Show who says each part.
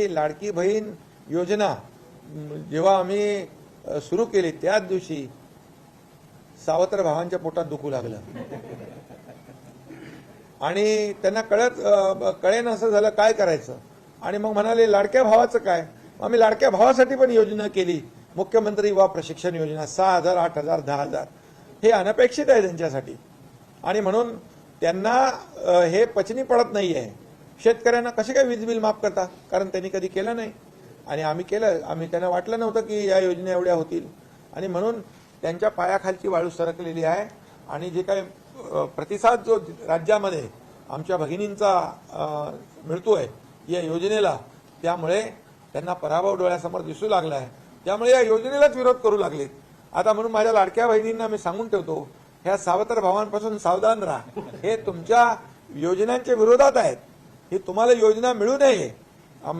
Speaker 1: लाडकी बहीण योजना जेव्हा आम्ही सुरू केली त्याच दिवशी सावत्र भावांच्या पोटात दुखू लागलं आणि त्यांना कळेन असं झालं काय करायचं. आणि मग म्हणाले लाडक्या भावाचं काय. आम्ही लाडक्या भावासाठी पण योजना केली, मुख्यमंत्री युवा प्रशिक्षण योजना. 6,000, 8,000, 10,000 हे अनपेक्षित आहे त्यांच्यासाठी. आणि म्हणून त्यांना हे पचनी पडत नाहीये. शेतकऱ्यांना कसे काय वीज बिल माफ करता, कारण त्यांनी कधी केलं नाही आणि आम्ही केलं. त्यांना वाटलं नव्हतं की या योजना एवढ्या होतील आणि म्हणून त्यांच्या पायाखालची वाळू सरकलेली आहे. आणि जे काही प्रतिसाद जो राज्यामध्ये आमच्या भगिनींचा मिळतोय या योजनेला, त्यामुळे त्यांना पराभव डोळ्यासमोर दिसू लागला आहे. त्यामुळे या योजनेलाच विरोध करू लागलेत. आता म्हणून माझ्या लाडक्या बहिणींना मी सांगून ठेवतो, ह्या सावत्र भावांपासून सावधान राहा. हे तुमच्या योजनांच्या विरोधात आहेत. ही तुम्हाला योजना मिळू नये